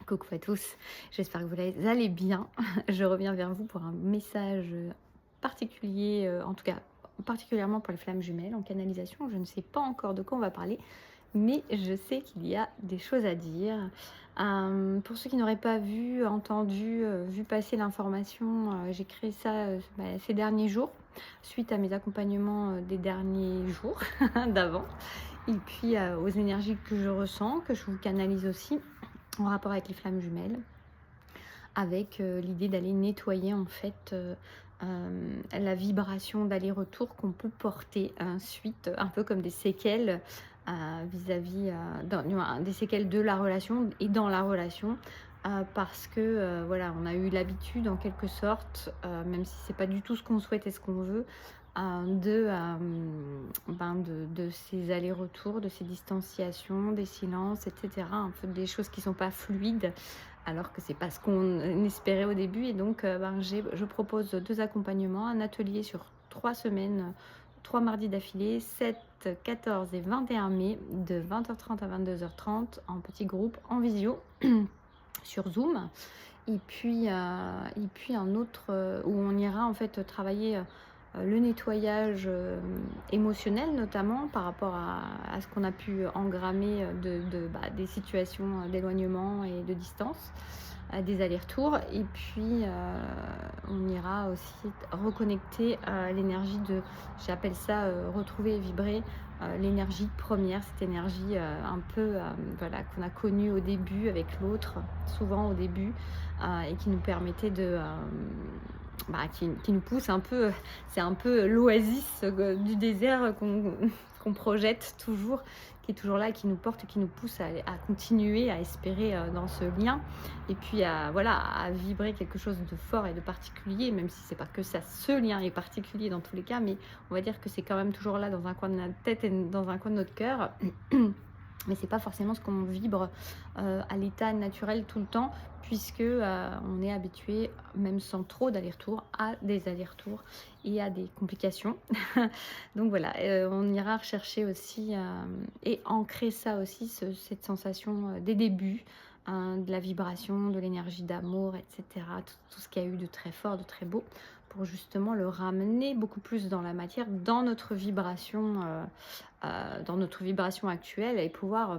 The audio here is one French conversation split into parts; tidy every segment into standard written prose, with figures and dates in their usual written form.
Coucou à tous, j'espère que vous allez bien. Je reviens vers vous pour un message particulier, en tout cas particulièrement pour les flammes jumelles en canalisation. Je ne sais pas encore de quoi on va parler, mais je sais qu'il y a des choses à dire. Pour ceux qui n'auraient pas vu, entendu, vu passer l'information, j'ai créé ça ces derniers jours, suite à mes accompagnements des derniers jours d'avant, et puis aux énergies que je ressens, que je vous canalise aussi en rapport avec les flammes jumelles, avec l'idée d'aller nettoyer en fait la vibration d'aller-retour qu'on peut porter suite, un peu comme des séquelles vis-à-vis des séquelles de la relation et dans la relation. Parce que voilà, on a eu l'habitude en quelque sorte, même si c'est pas du tout ce qu'on souhaite et ce qu'on veut, de ces allers-retours, de ces distanciations, des silences, etc. Un peu des choses qui sont pas fluides, alors que c'est pas ce qu'on espérait au début. Et donc, je propose 2 accompagnements, un atelier sur 3 semaines, 3 mardis d'affilée, 7, 14 et 21 mai, de 20h30 à 22h30, en petit groupe, en visio, sur Zoom. Et puis un autre où on ira en fait travailler le nettoyage émotionnel, notamment par rapport à ce qu'on a pu engrammer des situations d'éloignement et de distance, des allers-retours. Et puis on ira aussi reconnecter l'énergie j'appelle ça retrouver et vibrer l'énergie première, cette énergie un peu voilà, qu'on a connue au début avec l'autre, souvent au début, et qui nous permettait qui nous pousse un peu, c'est un peu l'oasis du désert qu'on projette toujours, qui est toujours là, qui nous porte, qui nous pousse à continuer, à espérer dans ce lien, et puis à vibrer quelque chose de fort et de particulier, même si c'est pas que ça, ce lien est particulier dans tous les cas, mais on va dire que c'est quand même toujours là dans un coin de notre tête et dans un coin de notre cœur. Mais c'est pas forcément ce qu'on vibre à l'état naturel tout le temps, puisque on est habitué, même sans trop d'allers-retours, à des allers-retours et à des complications. Donc voilà, on ira rechercher aussi et ancrer ça aussi, cette sensation des débuts, de la vibration, de l'énergie d'amour, etc. Tout ce qu'il y a eu de très fort, de très beau, pour justement le ramener beaucoup plus dans la matière, dans notre vibration actuelle, et pouvoir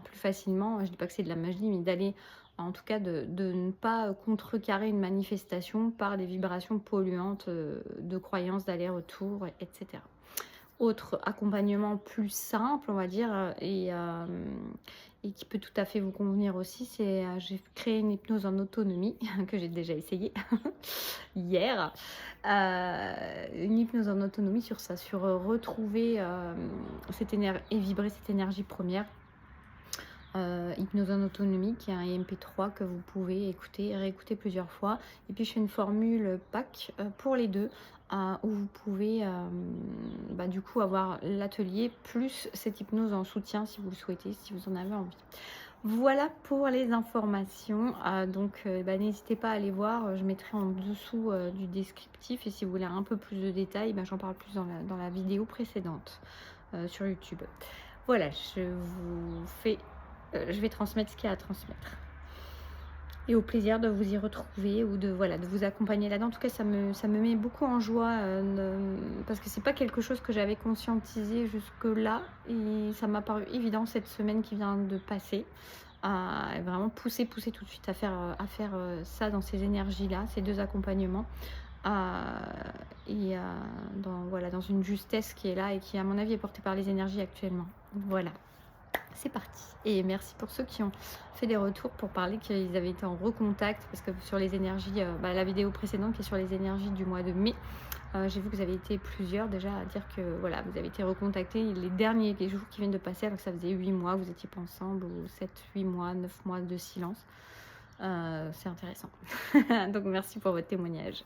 plus facilement, je dis pas que c'est de la magie, mais d'aller, en tout cas de ne pas contrecarrer une manifestation par des vibrations polluantes de croyances d'aller-retour, etc. Autre accompagnement plus simple, on va dire, et qui peut tout à fait vous convenir aussi, c'est j'ai créé une hypnose en autonomie que j'ai déjà essayé hier. Une hypnose en autonomie sur ça, sur retrouver cette énergie et vibrer cette énergie première. Hypnose en autonomie, qui est un MP3 que vous pouvez écouter et réécouter plusieurs fois. Et puis je fais une formule pack pour les deux, où vous pouvez du coup avoir l'atelier plus cette hypnose en soutien si vous le souhaitez, si vous en avez envie. Voilà pour les informations. Donc n'hésitez pas à aller voir, je mettrai en dessous du descriptif, et si vous voulez un peu plus de détails, j'en parle plus dans la vidéo précédente sur YouTube. Voilà, je vais transmettre ce qu'il y a à transmettre. Et au plaisir de vous y retrouver, ou de vous accompagner là-dedans. En tout cas, ça me met beaucoup en joie, parce que c'est pas quelque chose que j'avais conscientisé jusque-là, et ça m'a paru évident cette semaine qui vient de passer, à vraiment pousser tout de suite à faire ça dans ces énergies-là, ces 2 accompagnements, et dans une justesse qui est là et qui, à mon avis, est portée par les énergies actuellement. Voilà. C'est parti. Et merci pour ceux qui ont fait des retours pour parler qu'ils avaient été en recontact, parce que sur les énergies, la vidéo précédente qui est sur les énergies du mois de mai, j'ai vu que vous avez été plusieurs déjà à dire que voilà, vous avez été recontactés les jours qui viennent de passer, alors que ça faisait 8 mois que vous n'étiez pas ensemble, ou 7, 8 mois, 9 mois de silence. C'est intéressant. Donc merci pour votre témoignage.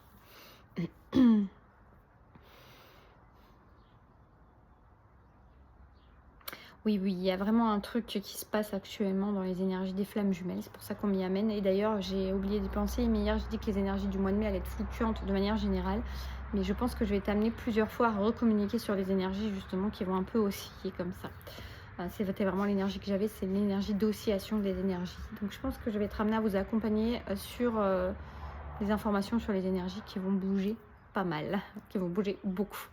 Oui, il y a vraiment un truc qui se passe actuellement dans les énergies des flammes jumelles. C'est pour ça qu'on m'y amène. Et d'ailleurs, j'ai oublié d'y penser, mais hier, j'ai dit que les énergies du mois de mai allaient être fluctuantes de manière générale. Mais je pense que je vais t'amener plusieurs fois à recommuniquer sur les énergies justement qui vont un peu osciller comme ça. C'était vraiment l'énergie que j'avais, c'est l'énergie d'oscillation des énergies. Donc je pense que je vais être amenée à vous accompagner sur des informations sur les énergies qui vont bouger pas mal, qui vont bouger beaucoup.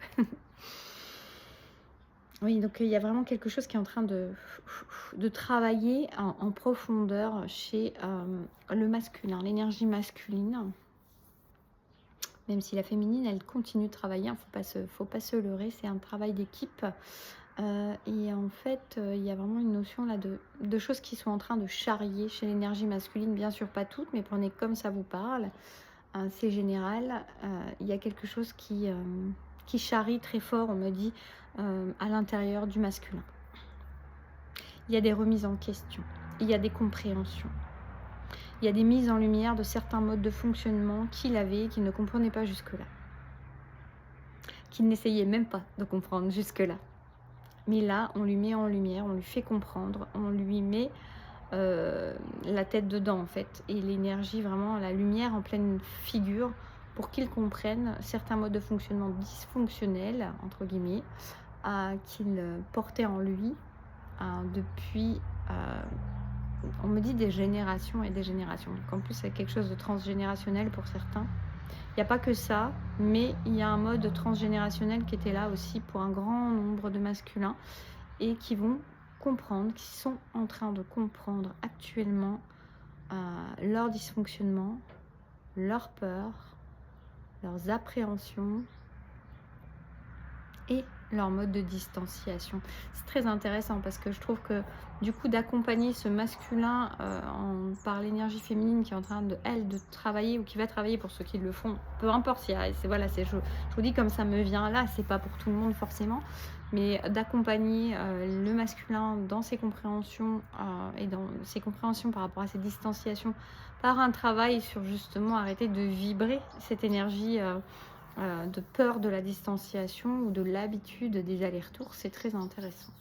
Oui, donc il y a vraiment quelque chose qui est en train de travailler en profondeur chez le masculin, l'énergie masculine. Même si la féminine, elle continue de travailler, il ne faut pas se leurrer, c'est un travail d'équipe. Et en fait, il y a vraiment une notion là de choses qui sont en train de charrier chez l'énergie masculine, bien sûr pas toutes, mais prenez comme ça vous parle. C'est général, il y a quelque chose qui charrie très fort, on me dit, à l'intérieur du masculin. Il y a des remises en question, il y a des compréhensions. Il y a des mises en lumière de certains modes de fonctionnement qu'il avait et qu'il ne comprenait pas jusque-là. Qu'il n'essayait même pas de comprendre jusque-là. Mais là, on lui met en lumière, on lui fait comprendre, on lui met la tête dedans en fait. Et l'énergie, vraiment, la lumière en pleine figure pour qu'il comprenne certains modes de fonctionnement dysfonctionnels, entre guillemets, qu'il portait en lui depuis... on me dit des générations et des générations. Donc en plus, c'est quelque chose de transgénérationnel pour certains. Il n'y a pas que ça, mais il y a un mode transgénérationnel qui était là aussi pour un grand nombre de masculins et qui vont comprendre, qui sont en train de comprendre actuellement leur dysfonctionnement, leurs peurs, leurs appréhensions et leur mode de distanciation. C'est très intéressant parce que je trouve que du coup d'accompagner ce masculin par l'énergie féminine qui est en train de travailler ou qui va travailler pour ceux qui le font, peu importe, je vous dis comme ça me vient là, c'est pas pour tout le monde forcément, mais d'accompagner le masculin dans ses compréhensions et dans ses compréhensions par rapport à ses distanciations par un travail sur justement arrêter de vibrer cette énergie de peur de la distanciation ou de l'habitude des allers-retours, c'est très intéressant.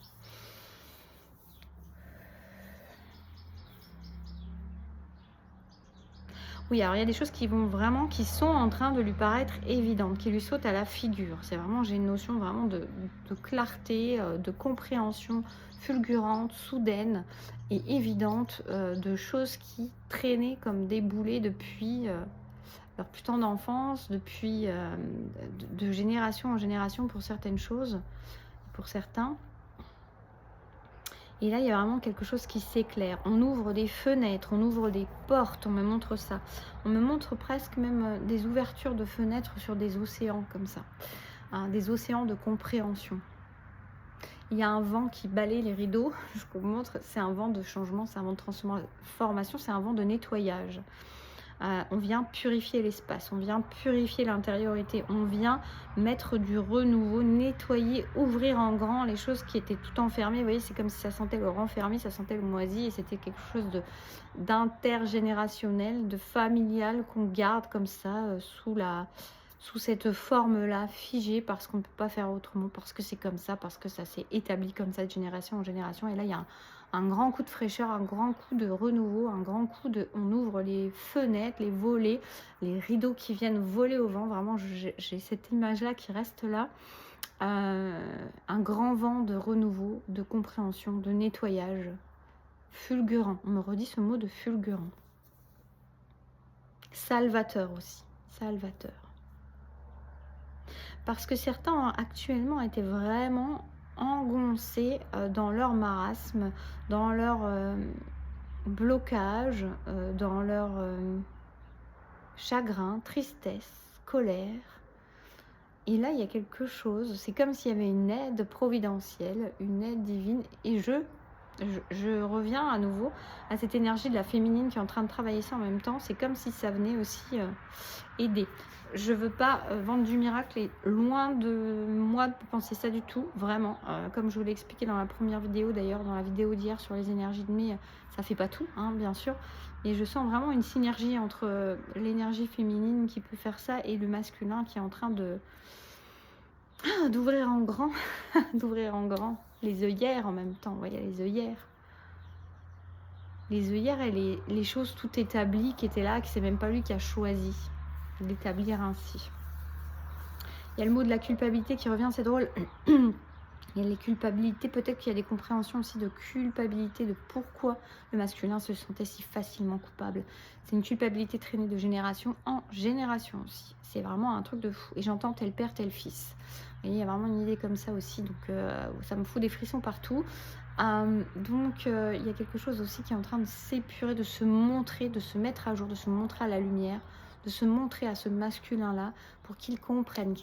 Oui, alors il y a des choses qui sont en train de lui paraître évidentes, qui lui sautent à la figure. C'est vraiment, j'ai une notion vraiment de clarté, de compréhension fulgurante, soudaine et évidente de choses qui traînaient comme des boulets depuis leur plus tendre enfance, depuis de génération en génération pour certaines choses, pour certains. Et là, il y a vraiment quelque chose qui s'éclaire. On ouvre des fenêtres, on ouvre des portes, on me montre ça. On me montre presque même des ouvertures de fenêtres sur des océans comme ça. Des océans de compréhension. Il y a un vent qui balaye les rideaux, je vous montre, c'est un vent de changement, c'est un vent de transformation, c'est un vent de nettoyage. On vient purifier l'espace, on vient purifier l'intériorité, on vient mettre du renouveau, nettoyer, ouvrir en grand les choses qui étaient tout enfermées. Vous voyez, c'est comme si ça sentait le renfermé, ça sentait le moisi et c'était quelque chose d'intergénérationnel, de familial qu'on garde comme ça sous cette forme-là, figée, parce qu'on ne peut pas faire autrement, parce que c'est comme ça, parce que ça s'est établi comme ça de génération en génération. Et là, il y a un grand coup de fraîcheur, un grand coup de renouveau, un grand coup de... On ouvre les fenêtres, les volets, les rideaux qui viennent voler au vent. Vraiment, j'ai cette image-là qui reste là. Un grand vent de renouveau, de compréhension, de nettoyage. Fulgurant. On me redit ce mot de fulgurant. Salvateur aussi. Salvateur. Parce que certains actuellement étaient vraiment engoncés dans leur marasme, dans leur blocage, dans leur chagrin, tristesse, colère. Et là, il y a quelque chose, c'est comme s'il y avait une aide providentielle, une aide divine. Et je reviens à nouveau à cette énergie de la féminine qui est en train de travailler ça en même temps. C'est comme si ça venait aussi aider. Je veux pas vendre du miracle et loin de moi de penser ça du tout, vraiment. Comme je vous l'ai expliqué dans la première vidéo, d'ailleurs, dans la vidéo d'hier sur les énergies de mai, ça fait pas tout, hein, bien sûr. Et je sens vraiment une synergie entre l'énergie féminine qui peut faire ça et le masculin qui est en train d'ouvrir en grand, d'ouvrir en grand les œillères en même temps. Vous voyez, les œillères. Les œillères et les choses tout établies qui étaient là, que c'est même pas lui qui a choisi d'établir ainsi. Il y a le mot de la culpabilité qui revient, c'est drôle. Il y a les culpabilités, peut-être qu'il y a des compréhensions aussi de culpabilité, de pourquoi le masculin se sentait si facilement coupable. C'est une culpabilité traînée de génération en génération aussi. C'est vraiment un truc de fou. Et j'entends tel père, tel fils. Et il y a vraiment une idée comme ça aussi, donc ça me fout des frissons partout. Il y a quelque chose aussi qui est en train de s'épurer, de se montrer, de se mettre à jour, de se montrer à la lumière, de se montrer à ce masculin-là pour qu'il comprenne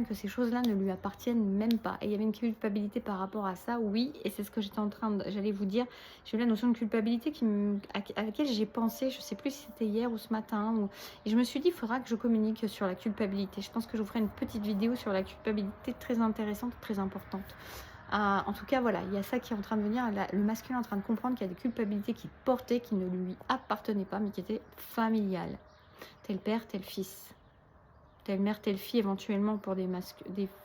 que ces choses-là ne lui appartiennent même pas. Et il y avait une culpabilité par rapport à ça, oui, et c'est ce que j'allais vous dire. J'ai eu la notion de culpabilité à laquelle j'ai pensé, je ne sais plus si c'était hier ou ce matin, et je me suis dit, il faudra que je communique sur la culpabilité. Je pense que je vous ferai une petite vidéo sur la culpabilité très intéressante, très importante. En tout cas, voilà, il y a ça qui est en train de venir, le masculin est en train de comprendre qu'il y a des culpabilités qu'il portait, qui ne lui appartenaient pas, mais qui étaient familiales. Tel père, tel fils, telle mère, telle fille, éventuellement pour des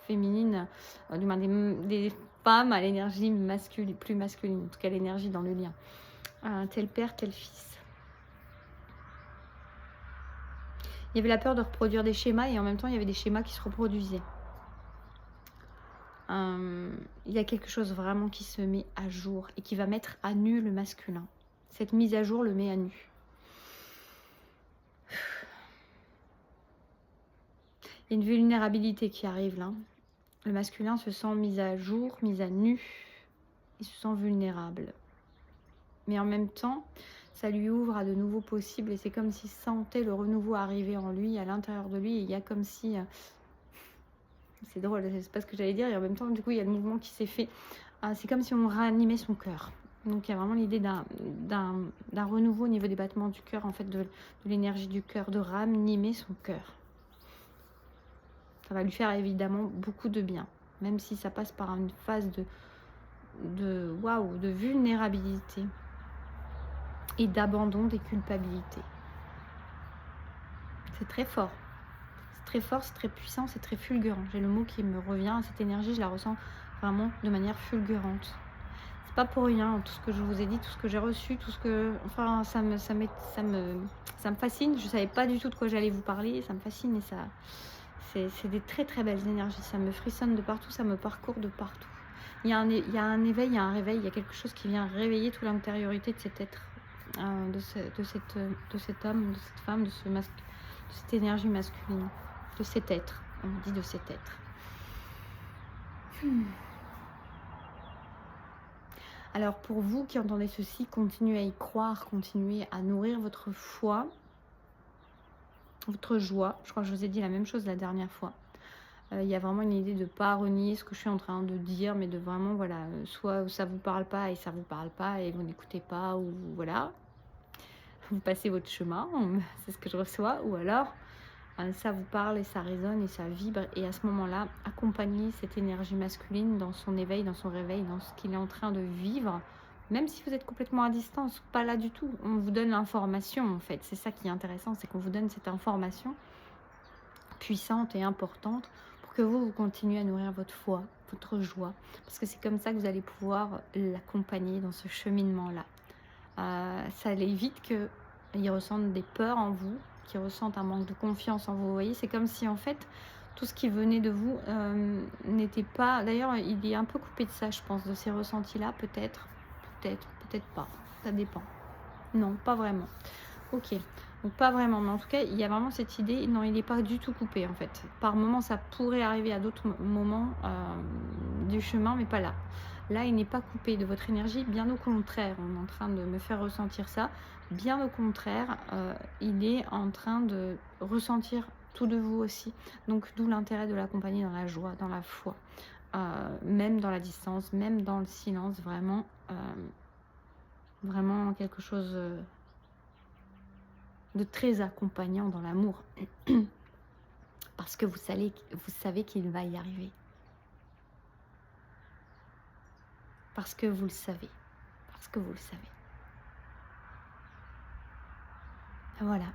féminines, du moins des femmes à l'énergie plus masculine, en tout cas l'énergie dans le lien. Tel père, tel fils. Il y avait la peur de reproduire des schémas et en même temps il y avait des schémas qui se reproduisaient. Il y a quelque chose vraiment qui se met à jour et qui va mettre à nu le masculin. Cette mise à jour le met à nu. Il y a une vulnérabilité qui arrive là. Le masculin se sent mis à jour, mis à nu. Il se sent vulnérable. Mais en même temps, ça lui ouvre à de nouveaux possibles et c'est comme s'il sentait le renouveau arriver en lui, à l'intérieur de lui. Et il y a comme si... c'est drôle, c'est pas ce que j'allais dire. Et en même temps, du coup, il y a le mouvement qui s'est fait. C'est comme si on réanimait son cœur. Donc il y a vraiment l'idée d'un renouveau au niveau des battements du cœur, en fait, de l'énergie du cœur, de ranimer son cœur. Ça va lui faire évidemment beaucoup de bien, même si ça passe par une phase de vulnérabilité et d'abandon des culpabilités. C'est très fort. C'est très fort, c'est très puissant, c'est très fulgurant. J'ai le mot qui me revient, cette énergie, je la ressens vraiment de manière fulgurante. C'est pas pour rien, tout ce que je vous ai dit, tout ce que j'ai reçu, tout ce que... Enfin, ça me fascine. Je savais pas du tout de quoi j'allais vous parler, ça me fascine et ça... C'est des très très belles énergies, ça me frissonne de partout, ça me parcourt de partout. Il y a un éveil, il y a un réveil, il y a quelque chose qui vient réveiller toute l'intériorité de cet être, de cet homme, de cette femme, de cette énergie masculine, de cet être, on dit de cet être. Alors pour vous qui entendez ceci, continuez à y croire, continuez à nourrir votre foi, votre joie. Je crois que je vous ai dit la même chose la dernière fois. Il y a vraiment une idée de ne pas renier ce que je suis en train de dire, mais de vraiment, voilà, soit ça ne vous parle pas et ça ne vous parle pas et vous n'écoutez pas, ou voilà, vous passez votre chemin, c'est ce que je reçois, ou alors ça vous parle et ça résonne et ça vibre, et à ce moment-là, accompagnez cette énergie masculine dans son éveil, dans son réveil, dans ce qu'il est en train de vivre, même si vous êtes complètement à distance, pas là du tout. On vous donne l'information, en fait, c'est ça qui est intéressant, c'est qu'on vous donne cette information puissante et importante pour que vous continuez à nourrir votre foi, votre joie, parce que c'est comme ça que vous allez pouvoir l'accompagner dans ce cheminement-là. Ça évite qu'ils ressentent des peurs en vous, qu'ils ressentent un manque de confiance en vous. Vous voyez, c'est comme si en fait tout ce qui venait de vous n'était pas... D'ailleurs, il est un peu coupé de ça, je pense, de ces ressentis-là, peut-être pas, ça dépend. Non, pas vraiment. Ok, donc pas vraiment, mais en tout cas, il y a vraiment cette idée, non, il n'est pas du tout coupé en fait. Par moment, ça pourrait arriver à d'autres moments du chemin, mais pas là. Là, il n'est pas coupé de votre énergie, bien au contraire, on est en train de me faire ressentir ça. Bien au contraire, il est en train de ressentir tout de vous aussi. Donc, d'où l'intérêt de l'accompagner dans la joie, dans la foi, même dans la distance, même dans le silence, vraiment, vraiment quelque chose... de très accompagnant dans l'amour, parce que vous savez qu'il va y arriver, parce que vous le savez, voilà,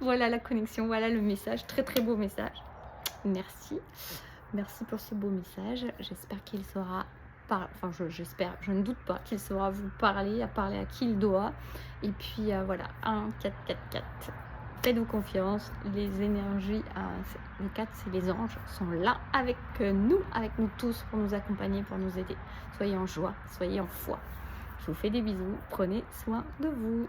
voilà la connexion, voilà le message, très très beau message. Merci pour ce beau message. J'espère qu'il saura j'espère, je ne doute pas qu'il saura vous parler, à qui il doit. Et puis voilà, 1 4 4 4, Faites-vous confiance, les énergies, les 4, c'est les anges, sont là avec nous tous, pour nous accompagner, pour nous aider. Soyez en joie, soyez en foi. Je vous fais des bisous, prenez soin de vous.